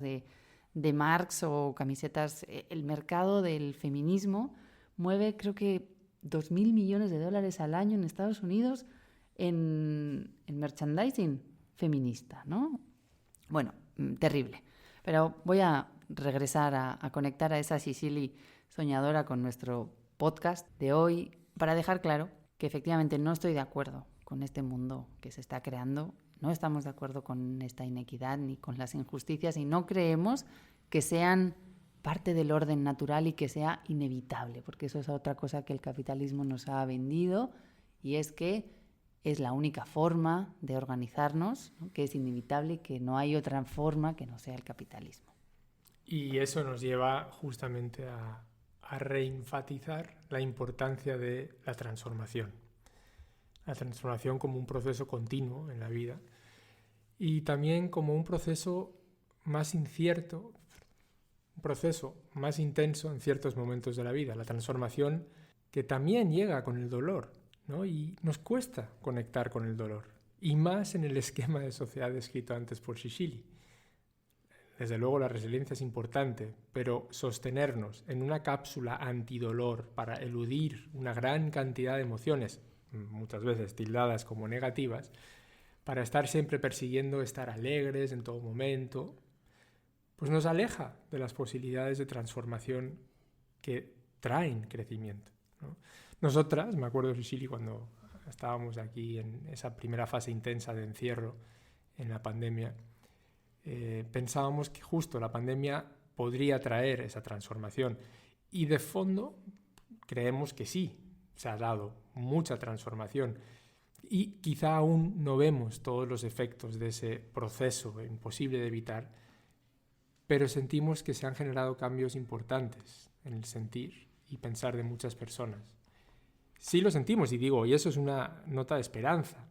de Marx o camisetas. El mercado del feminismo mueve, creo que, $2.000 millones al año en Estados Unidos en merchandising feminista, ¿no? Bueno, terrible. Pero voy a regresar a conectar a esa Sicily soñadora con nuestro podcast de hoy para dejar claro que efectivamente no estoy de acuerdo con este mundo que se está creando. No estamos de acuerdo con esta inequidad ni con las injusticias y no creemos que sean parte del orden natural y que sea inevitable, porque eso es otra cosa que el capitalismo nos ha vendido, y es que es la única forma de organizarnos, ¿no? Que es inevitable y que no hay otra forma que no sea el capitalismo. Y eso nos lleva justamente a reenfatizar la importancia de la transformación. La transformación como un proceso continuo en la vida y también como un proceso más incierto, un proceso más intenso en ciertos momentos de la vida. La transformación que también llega con el dolor, ¿no? Y nos cuesta conectar con el dolor, y más en el esquema de sociedad descrito antes por Sicily. Desde luego la resiliencia es importante, pero sostenernos en una cápsula antidolor para eludir una gran cantidad de emociones, muchas veces tildadas como negativas, para estar siempre persiguiendo estar alegres en todo momento, pues nos aleja de las posibilidades de transformación que traen crecimiento, ¿no? Nosotras, me acuerdo, Sicily, cuando estábamos aquí en esa primera fase intensa de encierro en la pandemia, pensábamos que justo la pandemia podría traer esa transformación, y de fondo creemos que sí, se ha dado mucha transformación y quizá aún no vemos todos los efectos de ese proceso imposible de evitar, pero sentimos que se han generado cambios importantes en el sentir y pensar de muchas personas. Sí lo sentimos, y eso es una nota de esperanza.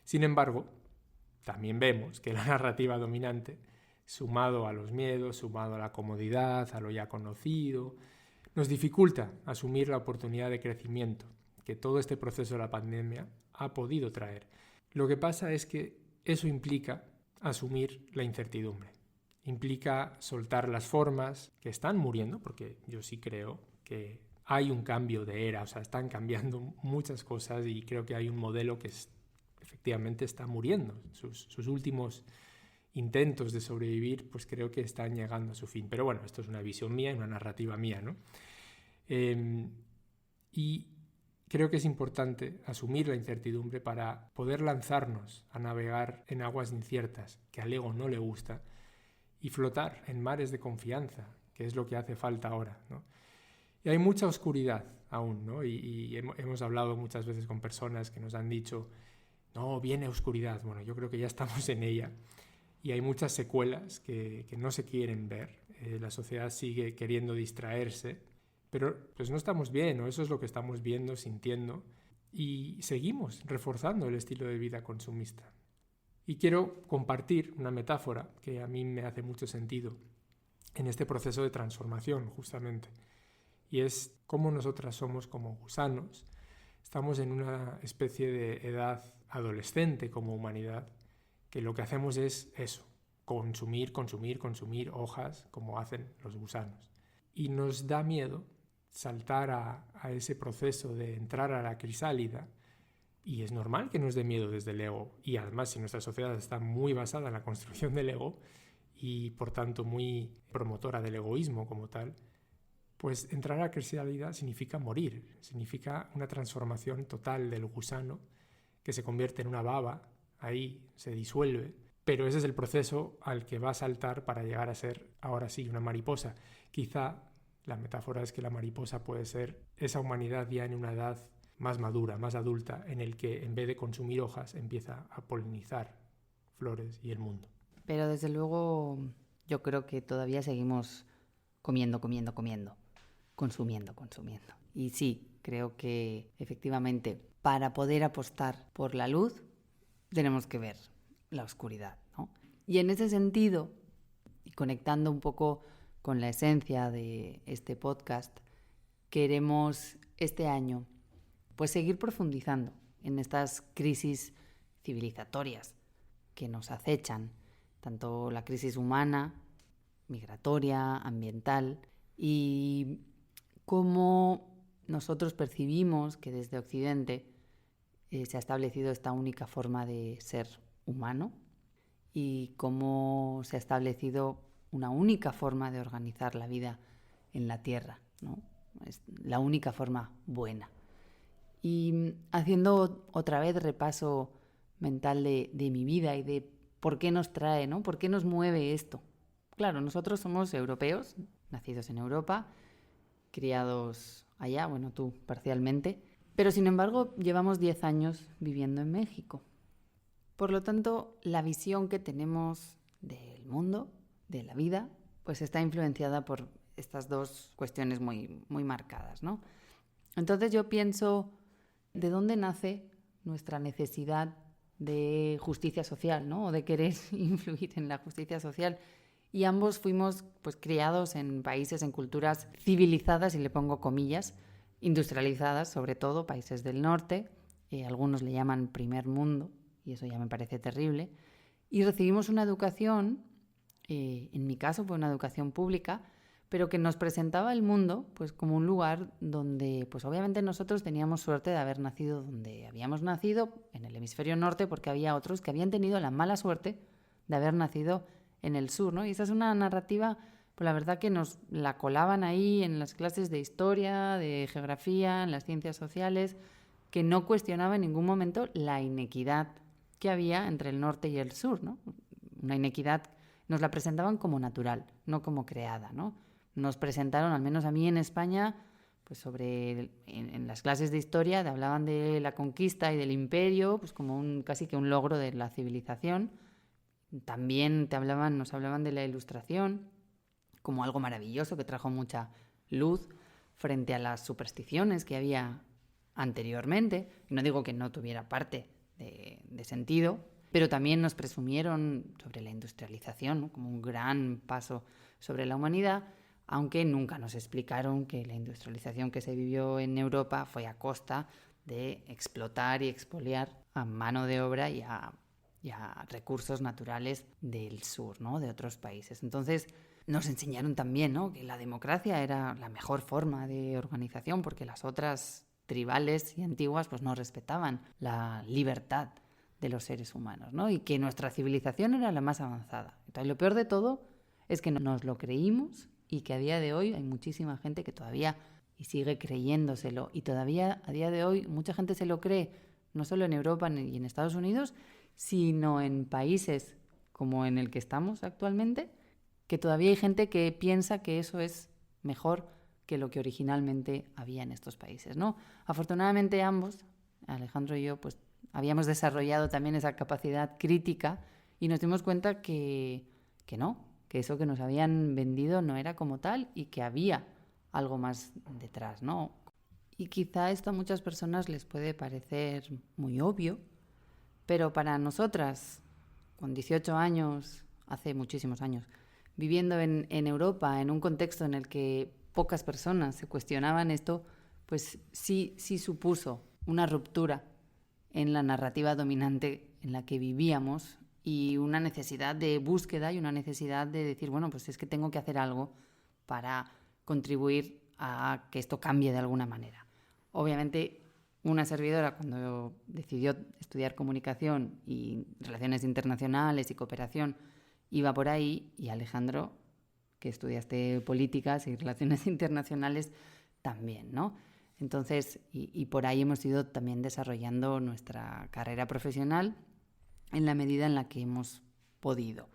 Sin embargo, también vemos que la narrativa dominante, sumado a los miedos, sumado a la comodidad, a lo ya conocido, nos dificulta asumir la oportunidad de crecimiento que todo este proceso de la pandemia ha podido traer. Lo que pasa es que eso implica asumir la incertidumbre, implica soltar las formas que están muriendo, porque yo sí creo que hay un cambio de era, o sea, están cambiando muchas cosas, y creo que hay un modelo que efectivamente está muriendo. Sus últimos intentos de sobrevivir, pues creo que están llegando a su fin. Pero bueno, esto es una visión mía, una narrativa mía, ¿no? Y creo que es importante asumir la incertidumbre para poder lanzarnos a navegar en aguas inciertas, que al ego no le gusta, y flotar en mares de confianza, que es lo que hace falta ahora, ¿no? Y hay mucha oscuridad aún, ¿no? Y hemos hablado muchas veces con personas que nos han dicho, no, viene oscuridad. Bueno, yo creo que ya estamos en ella, y hay muchas secuelas que no se quieren ver. La sociedad sigue queriendo distraerse, pero pues no estamos bien, ¿no? Eso es lo que estamos viendo, sintiendo, y seguimos reforzando el estilo de vida consumista. Y quiero compartir una metáfora que a mí me hace mucho sentido en este proceso de transformación, justamente, y es cómo nosotras somos como gusanos. Estamos en una especie de edad adolescente como humanidad, que lo que hacemos es eso, consumir hojas como hacen los gusanos. Y nos da miedo saltar a ese proceso de entrar a la crisálida, y es normal que nos dé miedo desde el ego, y además si nuestra sociedad está muy basada en la construcción del ego y por tanto muy promotora del egoísmo como tal, pues entrar a la crisálida significa morir, significa una transformación total del gusano que se convierte en una baba, ahí se disuelve, pero ese es el proceso al que va a saltar para llegar a ser, ahora sí, una mariposa. Quizá la metáfora es que la mariposa puede ser esa humanidad ya en una edad más madura, más adulta, en el que en vez de consumir hojas empieza a polinizar flores y el mundo. Pero desde luego yo creo que todavía seguimos consumiendo. Y sí, creo que efectivamente para poder apostar por la luz tenemos que ver la oscuridad, ¿no? Y en ese sentido, y conectando un poco con la esencia de este podcast, queremos este año pues seguir profundizando en estas crisis civilizatorias que nos acechan, tanto la crisis humana migratoria, ambiental, y cómo nosotros percibimos que desde Occidente se ha establecido esta única forma de ser humano y cómo se ha establecido una única forma de organizar la vida en la Tierra, ¿no? Es la única forma buena. Y haciendo otra vez repaso mental de mi vida y de por qué nos trae, ¿no? ¿Por qué nos mueve esto? Claro, nosotros somos europeos, nacidos en Europa, criados allá, bueno, tú parcialmente, pero sin embargo llevamos 10 años viviendo en México. Por lo tanto, la visión que tenemos del mundo, de la vida, pues está influenciada por estas dos cuestiones muy, muy marcadas, ¿no? Entonces yo pienso, ¿de dónde nace nuestra necesidad de justicia social, ¿no? O de querer influir en la justicia social? Y ambos fuimos pues criados en países, en culturas civilizadas, y le pongo comillas, industrializadas, sobre todo países del norte, algunos le llaman primer mundo, y eso ya me parece terrible, y recibimos una educación, en mi caso fue una educación pública, pero que nos presentaba el mundo pues como un lugar donde pues obviamente nosotros teníamos suerte de haber nacido donde habíamos nacido, en el hemisferio norte, porque había otros que habían tenido la mala suerte de haber nacido en el sur, ¿no? Y esa es una narrativa, pues la verdad que nos la colaban ahí en las clases de historia, de geografía, en las ciencias sociales, que no cuestionaba en ningún momento la inequidad que había entre el norte y el sur, ¿no? Una inequidad nos la presentaban como natural, no como creada, ¿no? Nos presentaron, al menos a mí en España, pues en las clases de historia te hablaban de la conquista y del imperio, pues como casi que un logro de la civilización. También nos hablaban de la Ilustración como algo maravilloso que trajo mucha luz frente a las supersticiones que había anteriormente. Y no digo que no tuviera parte de sentido, pero también nos presumieron sobre la industrialización, ¿no? Como un gran paso sobre la humanidad, aunque nunca nos explicaron que la industrialización que se vivió en Europa fue a costa de explotar y expoliar a mano de obra y a recursos naturales del sur, ¿no? De otros países. Entonces nos enseñaron también, ¿no? Que la democracia era la mejor forma de organización porque las otras tribales y antiguas pues no respetaban la libertad de los seres humanos, ¿no? Y que nuestra civilización era la más avanzada. Entonces lo peor de todo es que nos lo creímos y que a día de hoy hay muchísima gente que todavía y sigue creyéndoselo, y todavía a día de hoy mucha gente se lo cree, no solo en Europa y en Estados Unidos, sino en países como en el que estamos actualmente, que todavía hay gente que piensa que eso es mejor que lo que originalmente había en estos países, ¿no? Afortunadamente ambos, Alejandro y yo, pues habíamos desarrollado también esa capacidad crítica y nos dimos cuenta que no, que eso que nos habían vendido no era como tal y que había algo más detrás, ¿no? Y quizá esto a muchas personas les puede parecer muy obvio, pero para nosotras, con 18 años, hace muchísimos años, viviendo en Europa, en un contexto en el que pocas personas se cuestionaban esto, pues sí supuso una ruptura en la narrativa dominante en la que vivíamos y una necesidad de búsqueda y una necesidad de decir, bueno, pues es que tengo que hacer algo para contribuir a que esto cambie de alguna manera. Obviamente, una servidora, cuando decidió estudiar comunicación y relaciones internacionales y cooperación, iba por ahí, y Alejandro, que estudiaste políticas y relaciones internacionales, también, ¿no? Entonces, y por ahí hemos ido también desarrollando nuestra carrera profesional en la medida en la que hemos podido.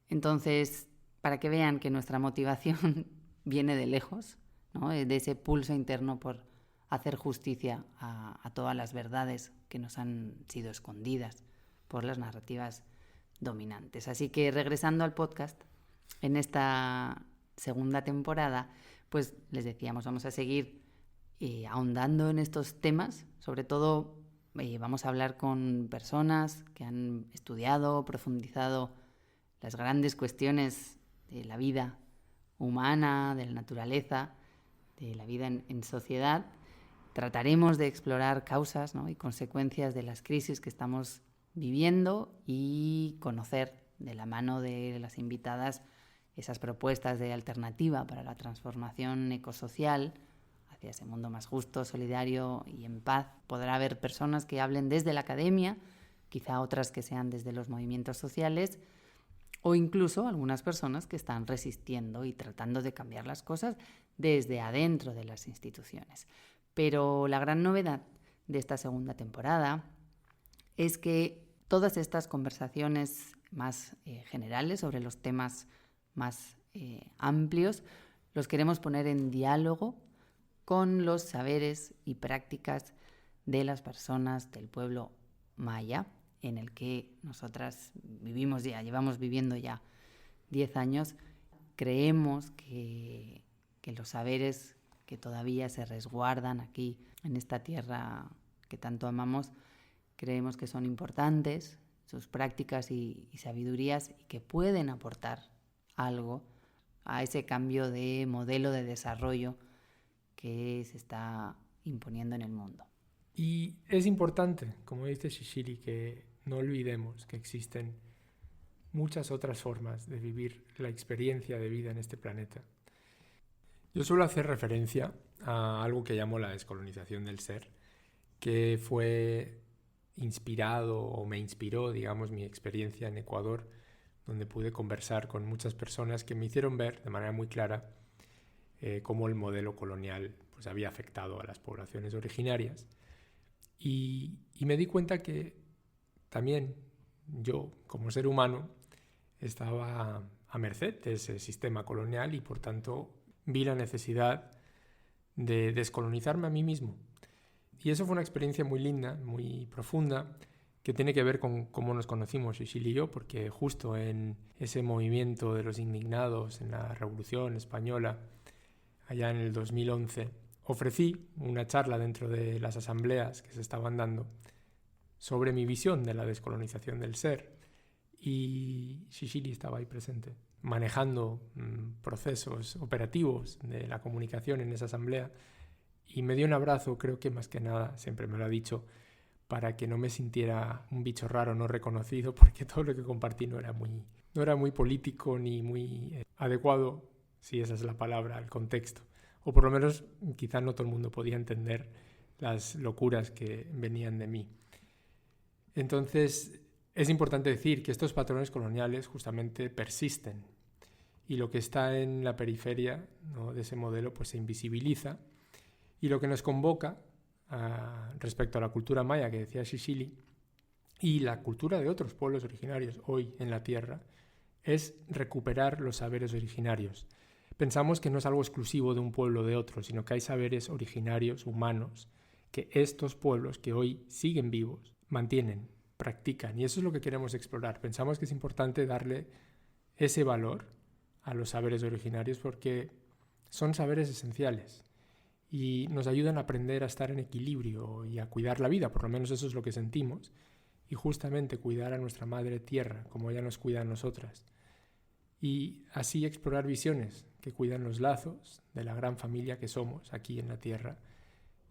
Entonces, para que vean que nuestra motivación viene de lejos, ¿no? De ese pulso interno por hacer justicia a todas las verdades que nos han sido escondidas por las narrativas dominantes. Así que regresando al podcast, en esta segunda temporada, pues les decíamos, vamos a seguir ahondando en estos temas. Sobre todo vamos a hablar con personas que han estudiado, profundizado las grandes cuestiones de la vida humana, de la naturaleza, de la vida en sociedad. Trataremos de explorar causas, ¿no? y consecuencias de las crisis que estamos viviendo y conocer de la mano de las invitadas esas propuestas de alternativa para la transformación ecosocial hacia ese mundo más justo, solidario y en paz. Podrá haber personas que hablen desde la academia, quizá otras que sean desde los movimientos sociales, o incluso algunas personas que están resistiendo y tratando de cambiar las cosas desde adentro de las instituciones. Pero la gran novedad de esta segunda temporada es que todas estas conversaciones más generales sobre los temas más amplios los queremos poner en diálogo con los saberes y prácticas de las personas del pueblo maya, en el que nosotras llevamos viviendo ya 10 años. Creemos que los saberes que todavía se resguardan aquí en esta tierra que tanto amamos, creemos que son importantes, sus prácticas y sabidurías, y que pueden aportar algo a ese cambio de modelo de desarrollo que se está imponiendo en el mundo. Y es importante, como dice Shishiri, que no olvidemos que existen muchas otras formas de vivir la experiencia de vida en este planeta. Yo suelo hacer referencia a algo que llamo la descolonización del ser, que fue inspirado o me inspiró, digamos, mi experiencia en Ecuador, donde pude conversar con muchas personas que me hicieron ver de manera muy clara cómo el modelo colonial pues, había afectado a las poblaciones originarias. Y me di cuenta que también yo, como ser humano, estaba a merced de ese sistema colonial y, por tanto, vi la necesidad de descolonizarme a mí mismo. Y eso fue una experiencia muy linda, muy profunda, que tiene que ver con cómo nos conocimos Shishili y yo, porque justo en ese movimiento de los indignados, en la Revolución Española, allá en el 2011, ofrecí una charla dentro de las asambleas que se estaban dando sobre mi visión de la descolonización del ser, y Shishiri estaba ahí presente, manejando procesos operativos de la comunicación en esa asamblea, y me dio un abrazo, creo que más que nada, siempre me lo ha dicho, para que no me sintiera un bicho raro no reconocido, porque todo lo que compartí no era muy político ni muy adecuado, si esa es la palabra, al contexto. O por lo menos quizá no todo el mundo podía entender las locuras que venían de mí. Entonces, es importante decir que estos patrones coloniales justamente persisten, y lo que está en la periferia, ¿no?, de ese modelo pues se invisibiliza, y lo que nos convoca respecto a la cultura maya que decía Shishili y la cultura de otros pueblos originarios hoy en la tierra es recuperar los saberes originarios. Pensamos que no es algo exclusivo de un pueblo o de otro, sino que hay saberes originarios, humanos, que estos pueblos que hoy siguen vivos mantienen, practican, y eso es lo que queremos explorar. Pensamos que es importante darle ese valor a los saberes originarios porque son saberes esenciales y nos ayudan a aprender a estar en equilibrio y a cuidar la vida, por lo menos eso es lo que sentimos, y justamente cuidar a nuestra madre tierra como ella nos cuida a nosotras, y así explorar visiones que cuidan los lazos de la gran familia que somos aquí en la tierra,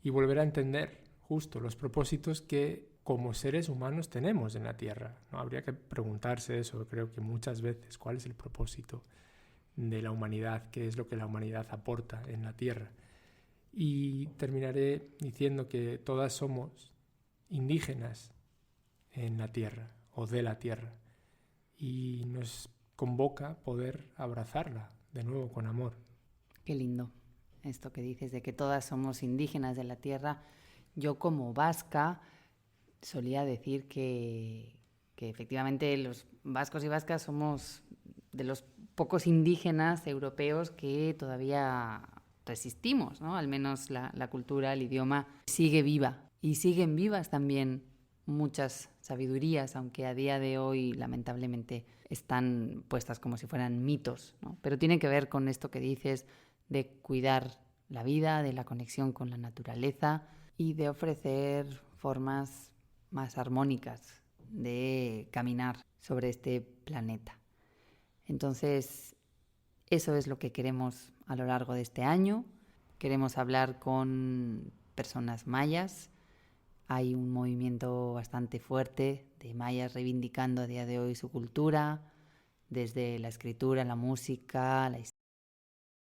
y volver a entender justo los propósitos que como seres humanos tenemos en la tierra, ¿no? Habría que preguntarse eso, creo que muchas veces, ¿cuál es el propósito de la humanidad? ¿Qué es lo que la humanidad aporta en la tierra? Y terminaré diciendo que todas somos indígenas en la tierra o de la tierra, y nos convoca poder abrazarla de nuevo con amor. Qué lindo esto que dices de que todas somos indígenas de la tierra. Yo como vasca solía decir que efectivamente los vascos y vascas somos de los pocos indígenas europeos que todavía resistimos, ¿no? Al menos la cultura, el idioma sigue viva, y siguen vivas también muchas sabidurías, aunque a día de hoy lamentablemente están puestas como si fueran mitos, ¿no? Pero tiene que ver con esto que dices de cuidar la vida, de la conexión con la naturaleza y de ofrecer formas más armónicas de caminar sobre este planeta. Entonces, eso es lo que queremos a lo largo de este año. Queremos hablar con personas mayas. Hay un movimiento bastante fuerte de mayas reivindicando a día de hoy su cultura, desde la escritura, la música, la historia.